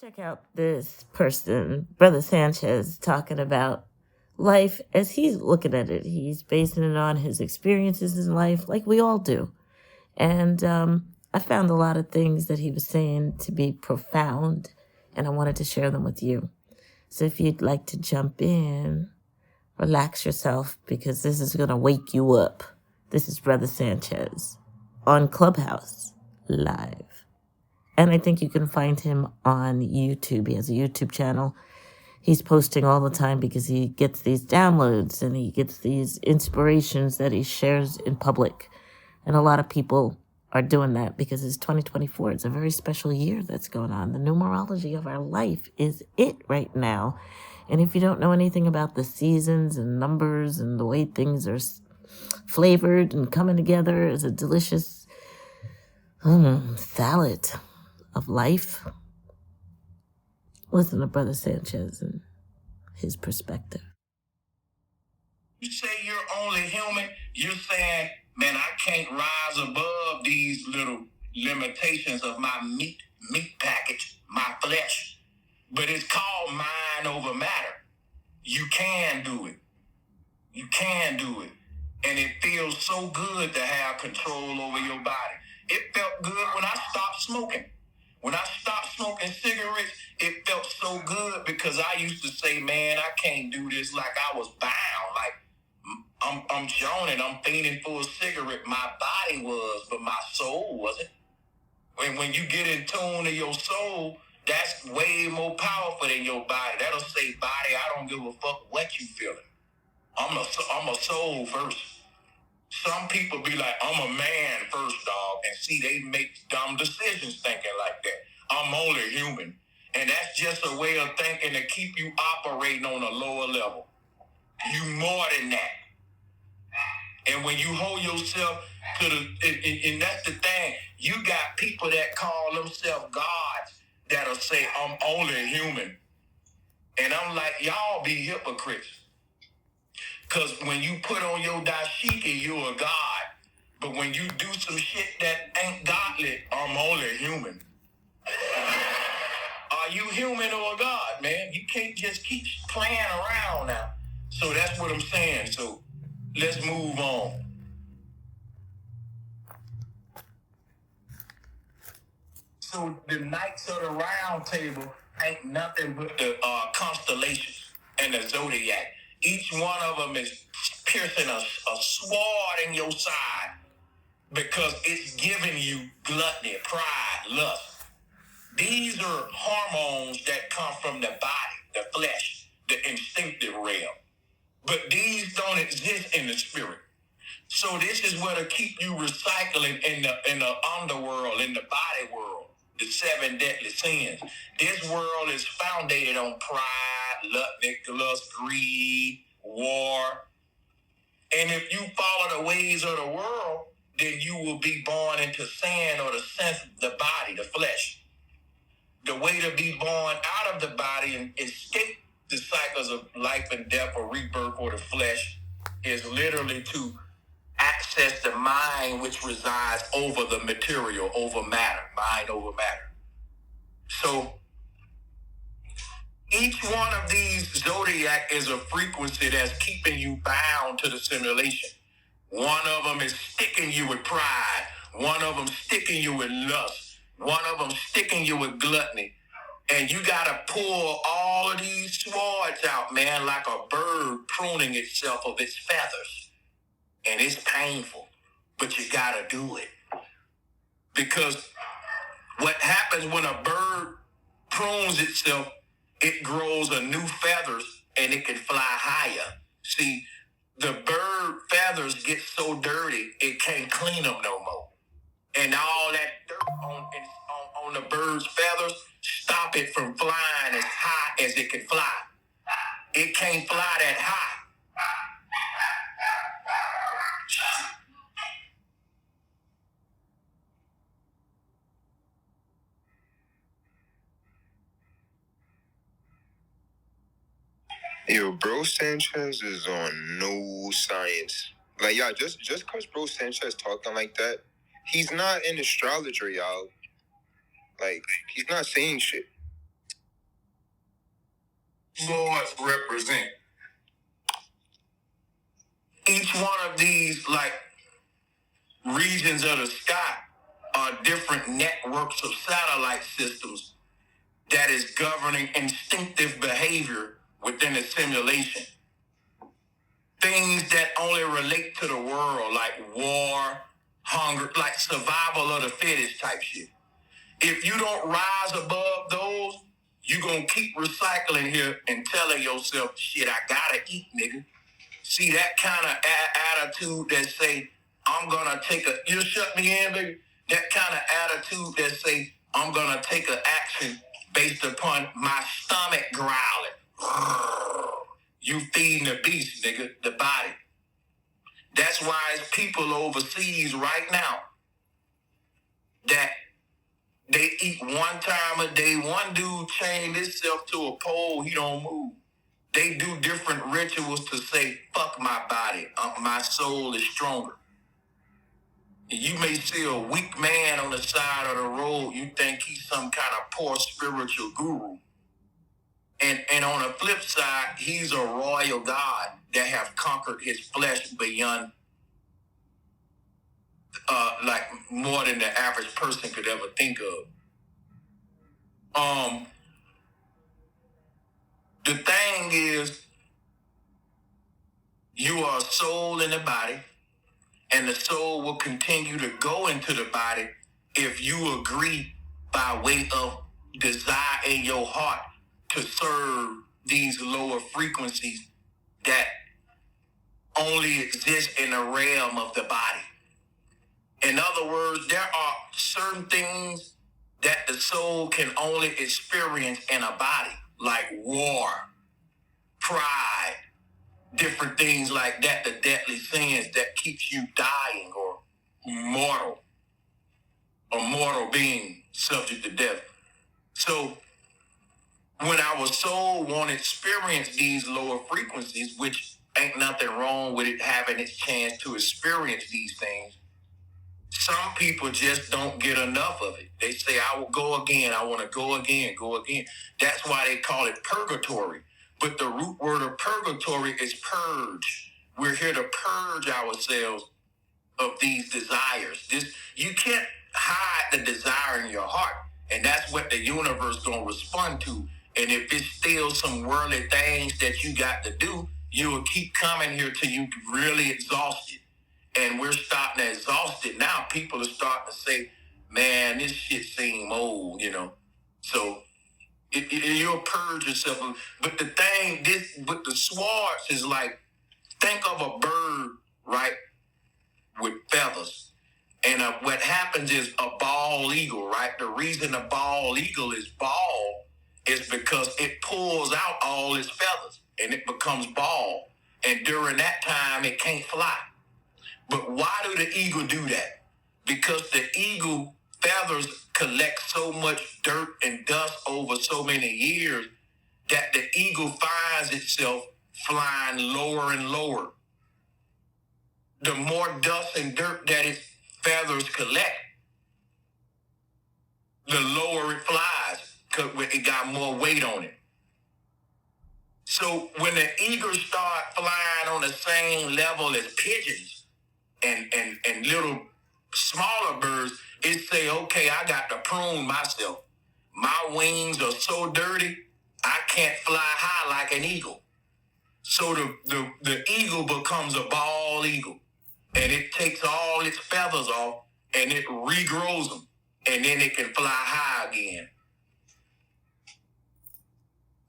Check out this person, Brother Sanchez, talking about life as he's looking at it. He's basing it on his experiences in life, like we all do. And I found a lot of things that he was saying to be profound, and I wanted to share them with you. So if you'd like to jump in, relax yourself, because this is going to wake you up. This is Brother Sanchez on Clubhouse Live. And I think you can find him on YouTube. He has a YouTube channel. He's posting all the time because he gets these downloads and he gets these inspirations that he shares in public. And a lot of people are doing that because it's 2024. It's a very special year that's going on. The numerology of our life is it right now. And if you don't know anything about the seasons and numbers and the way things are flavored and coming together as a delicious salad of life, listen to Brother Sanchez and his perspective. You say you're only human, you're saying, man, I can't rise above these little limitations of my meat package, my flesh. But it's called mind over matter. You can do it. You can do it. And it feels so good to have control over your body. It felt good when I stopped smoking. When I stopped smoking cigarettes, it felt so good because I used to say, man, I can't do this like I was bound. Like I'm joning, I'm fiending for a cigarette. My body was, but my soul wasn't. When you get in tune to your soul, that's way more powerful than your body. That'll say, body, I don't give a fuck what you feeling. I'm a soul first. Some people be like, I'm a man first, dog, and see, they make dumb decisions thinking like that. I'm only human. And that's just a way of thinking to keep you operating on a lower level. You more than that. And when you hold yourself to and that's the thing, you got people that call themselves gods that'll say, I'm only human. And I'm like, y'all be hypocrites. Because when you put on your dashiki, you're a god. But when you do some shit that ain't godly, I'm only human. Are you human or a god, man? You can't just keep playing around now. So that's what I'm saying. So let's move on. So the Knights of the Round Table ain't nothing but the constellations and the zodiac. Each one of them is piercing a sword in your side because it's giving you gluttony, pride, lust. These are hormones that come from the body, the flesh, the instinctive realm. But these don't exist in the spirit. So this is where to keep you recycling in the underworld, in the body world, the 7 deadly sins. This world is founded on pride, lust, greed, war. And if you follow the ways of the world, then you will be born into sin or the sense of the body, the flesh. The way to be born out of the body and escape the cycles of life and death or rebirth or the flesh is literally to access the mind which resides over the material, over matter, mind over matter. So each one of these zodiac is a frequency that's keeping you bound to the simulation. One of them is sticking you with pride. One of them sticking you with lust. One of them sticking you with gluttony. And you got to pull all of these swords out, man, like a bird pruning itself of its feathers. And it's painful, but you got to do it. Because what happens when a bird prunes itself, it grows a new feathers and it can fly higher. See, the bird feathers get so dirty, it can't clean them no more. And all that dirt on the bird's feathers stop it from flying as high as it can fly. It can't fly that high. Yo, Bro Sanchez is on no science. Like, y'all, just because Bro Sanchez talking like that, he's not an astrologer, y'all. Like, he's not saying shit. swords represent. Each one of these, like, regions of the sky are different networks of satellite systems that is governing instinctive behavior within the simulation. Things that only relate to the world, like war, hunger, like survival of the fittest type shit. If you don't rise above those, you're going to keep recycling here and telling yourself, shit, I gotta eat, nigga. See, that kind of attitude that say, I'm going to take a, you shut me in, baby? That kind of attitude that say, I'm going to take an action based upon my stomach growling. You feeding the beast, nigga, the body. That's why it's people overseas right now that they eat one time a day. One dude chained himself to a pole, he don't move. They do different rituals to say, fuck my body, my soul is stronger. You may see a weak man on the side of the road, you think he's some kind of poor spiritual guru. And on the flip side, he's a royal god that have conquered his flesh beyond, like, more than the average person could ever think of. The thing is, you are a soul in the body, and the soul will continue to go into the body if you agree by way of desire in your heart to serve these lower frequencies that only exist in the realm of the body. In other words, there are certain things that the soul can only experience in a body, like war, pride, different things like that, the deadly sins that keeps you dying or mortal, a mortal being subject to death. So when our soul won't experience these lower frequencies, which ain't nothing wrong with it having its chance to experience these things, some people just don't get enough of it. They say, I will go again. I want to go again, go again. That's why they call it purgatory. But the root word of purgatory is purge. We're here to purge ourselves of these desires. You can't hide the desire in your heart. And that's what the universe going to respond to. And if it's still some worldly things that you got to do, you will keep coming here till you really exhausted. And we're starting to exhaust it now. People are starting to say, man, this shit seem old, you know. So you'll purge yourself. But the thing, with the swords is like, think of a bird, right, with feathers. And what happens is a bald eagle, right? The reason a bald eagle is bald is because it pulls out all its feathers and it becomes bald. And during that time, it can't fly. But why do the eagle do that? Because the eagle feathers collect so much dirt and dust over so many years that the eagle finds itself flying lower and lower. The more dust and dirt that its feathers collect, the lower it flies because it got more weight on it. So when the eagles start flying on the same level as pigeons, and little smaller birds, it say, okay, I got to prune myself. My wings are so dirty, I can't fly high like an eagle. So the eagle becomes a bald eagle, and it takes all its feathers off, and it regrows them, and then it can fly high again.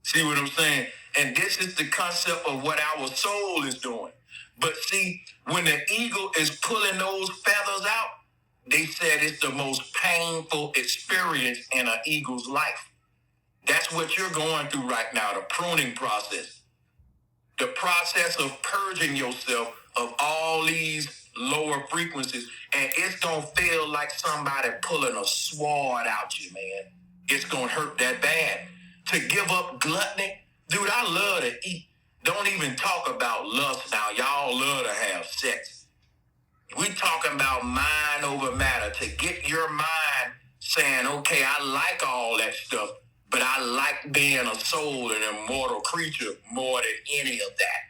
See what I'm saying? And this is the concept of what our soul is doing. But see, when the eagle is pulling those feathers out, they said it's the most painful experience in an eagle's life. That's what you're going through right now, the pruning process. The process of purging yourself of all these lower frequencies. And it's going to feel like somebody pulling a sword out you, man. It's going to hurt that bad. To give up gluttony, dude, I love to eat. Don't even talk about lust now. Y'all love to have sex. We talking about mind over matter. To get your mind saying, okay, I like all that stuff, but But I like being a soul and immortal creature more than any of that.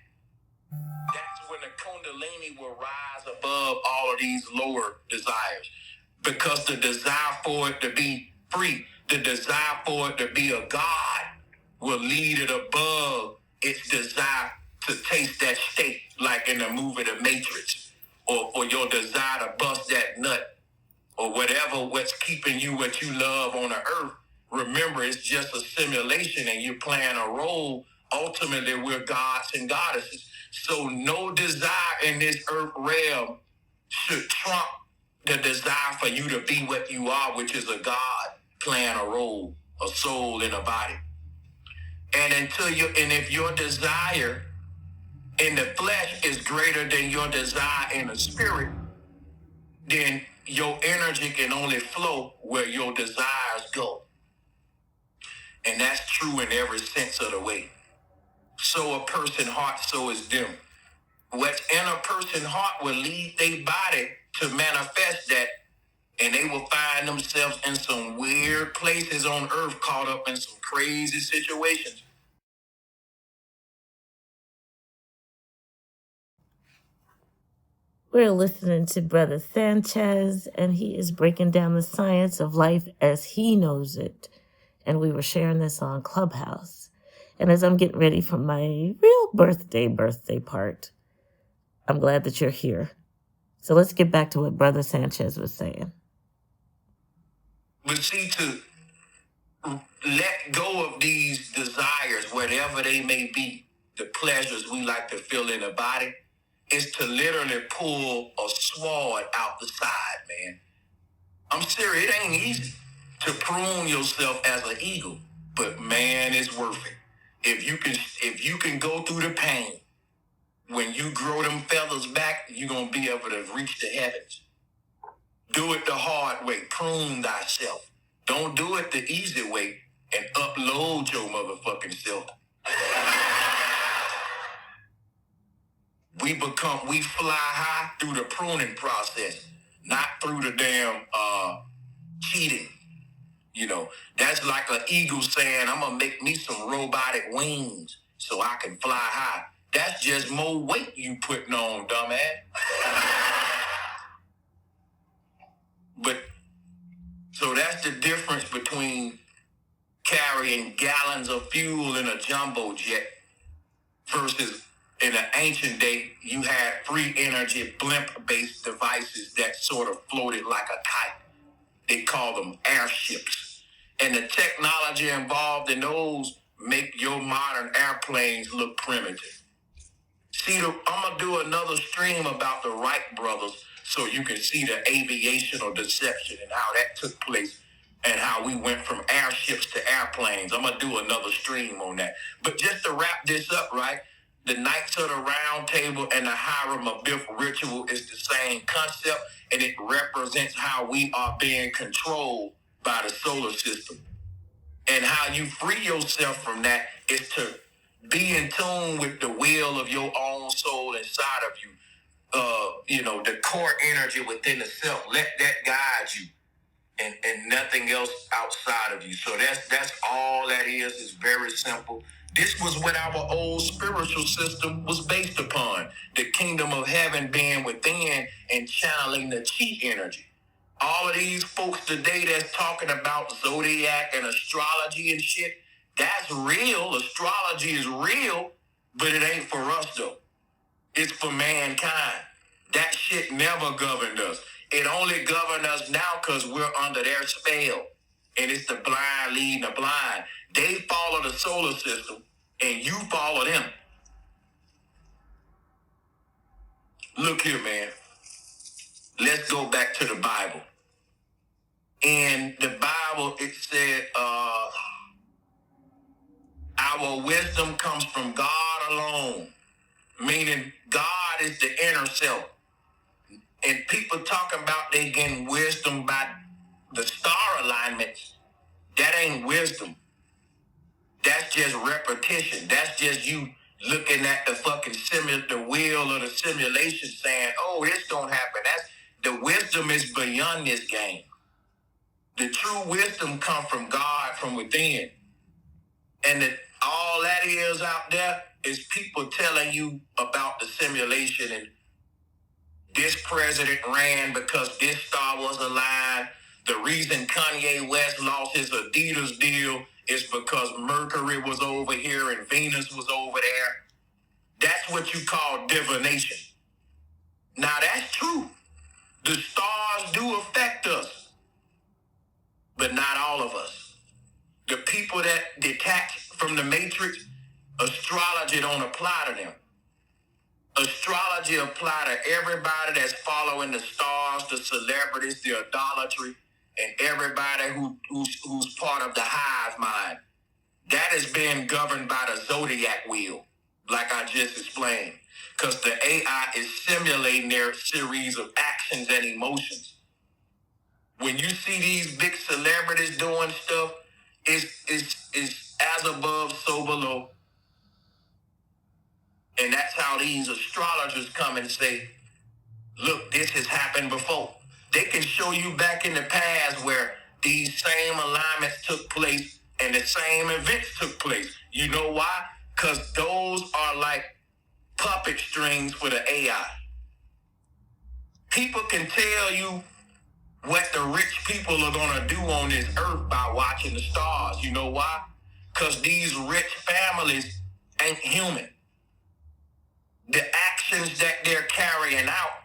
That's when the Kundalini will rise above all of these lower desires. Because the desire for it to be free, the desire for it to be a God will lead it above its desire to taste that steak, like in the movie The Matrix, or for your desire to bust that nut, or what's keeping you what you love on the earth. Remember, it's just a simulation and you're playing a role. Ultimately, we're gods and goddesses. So no desire in this earth realm should trump the desire for you to be what you are, which is a God playing a role, a soul in a body. And if your desire in the flesh is greater than your desire in the spirit, then your energy can only flow where your desires go. And that's true in every sense of the way. So a person's heart, so is them. What's in a person's heart will lead their body to manifest that, and they will find themselves in some weird places on earth, caught up in some crazy situations. We're listening to Brother Sanchez, and he is breaking down the science of life as he knows it. And we were sharing this on Clubhouse. And as I'm getting ready for my real birthday part, I'm glad that you're here. So let's get back to what Brother Sanchez was saying. But see, to let go of these desires, whatever they may be, the pleasures we like to feel in the body, is to literally pull a sword out the side, man. I'm serious, it ain't easy to prune yourself as an eagle, but man, it's worth it. If you can go through the pain, when you grow them feathers back, you're gonna be able to reach the heavens. Do it the hard way, prune thyself. Don't do it the easy way and upload your motherfucking self. We fly high through the pruning process, not through the damn cheating. You know, that's like an eagle saying, I'm gonna make me some robotic wings so I can fly high. That's just more weight you putting on, dumbass. But, so that's the difference between carrying gallons of fuel in a jumbo jet versus in an ancient day, you had free energy blimp-based devices that sort of floated like a kite. They call them airships. And the technology involved in those make your modern airplanes look primitive. See, I'm going to do another stream about the Wright brothers so you can see the aviational deception and how that took place and how we went from airships to airplanes. I'm going to do another stream on that. But just to wrap this up, right? The Knights of the Round Table and the Hiram Abiff ritual is the same concept, and it represents how we are being controlled by the solar system. And how you free yourself from that is to be in tune with the will of your own soul inside of you. The core energy within the self. Let that guide you. And nothing else outside of you. So that's all that is. It's very simple. This was what our old spiritual system was based upon. The kingdom of heaven being within and channeling the chi energy. All of these folks today that's talking about zodiac and astrology and shit, that's real. Astrology is real, but it ain't for us though. It's for mankind. That shit never governed us. It only governed us now because we're under their spell. And it's the blind leading the blind. They follow the solar system, and you follow them. Look here, man. Let's go back to the Bible. In the Bible, it said, our wisdom comes from God alone. Meaning God is the inner self. And people talking about they getting wisdom by the star alignments. That ain't wisdom. That's just repetition. That's just you looking at the fucking the wheel of the simulation saying, oh, this don't happen. The wisdom is beyond this game. The true wisdom comes from God from within. And that all that is out there is people telling you about the simulation and this president ran because this star was aligned. The reason Kanye West lost his Adidas deal is because Mercury was over here and Venus was over there. That's what you call divination. Now that's true. The stars do affect us, but not all of us. The people that detach from the matrix, astrology don't apply to them. Astrology apply to everybody that's following the stars, the celebrities, the idolatry, and everybody who's part of the hive mind. That is being governed by the zodiac wheel, like I just explained, because the AI is simulating their series of actions and emotions. When you see these big celebrities doing stuff, it's as above, so below. And that's how these astrologers come and say, look, this has happened before. They can show you back in the past where these same alignments took place and the same events took place. You know why? Because those are like puppet strings for the AI. People can tell you what the rich people are going to do on this earth by watching the stars. You know why? Because these rich families ain't human. The actions that they're carrying out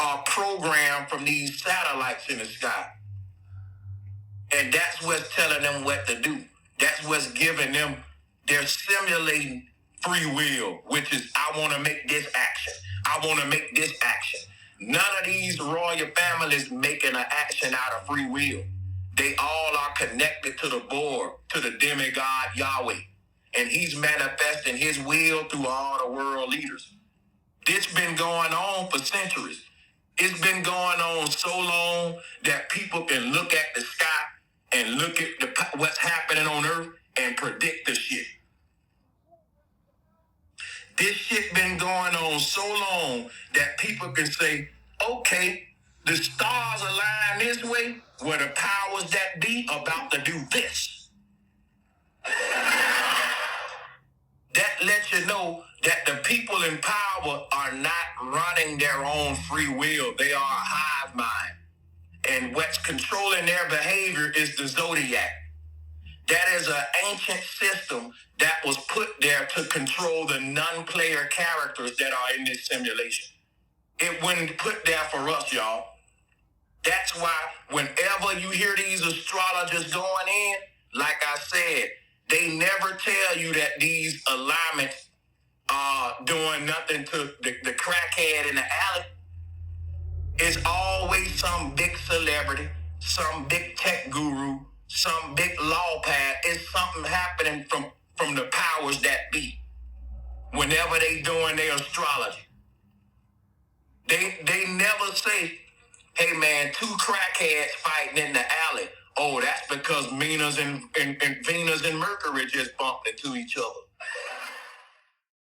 are programmed from these satellites in the sky. And that's what's telling them what to do. That's what's giving them, they're simulating free will, which is, I want to make this action. I want to make this action. None of these royal families making an action out of free will. They all are connected to the board, to the demigod Yahweh. And he's manifesting his will through all the world leaders. This been going on for centuries. It's been going on so long that people can look at the sky and look at what's happening on Earth and predict the shit. This shit been going on so long that people can say, okay, the stars align this way, where the powers that be about to do this. That lets you know that the people in power are not running their own free will. They are a hive mind. And what's controlling their behavior is the zodiac. That is an ancient system that was put there to control the non-player characters that are in this simulation. It wasn't put there for us, y'all. That's why whenever you hear these astrologers going in, like I said, they never tell you that these alignments are doing nothing to the crackhead in the alley. It's always some big celebrity, some big tech guru, some big law pad. It's something happening from the powers that be whenever they doing their astrology. They never say, hey man, two crackheads fighting in the alley. Oh, that's because Venus and Mercury just bumped into each other.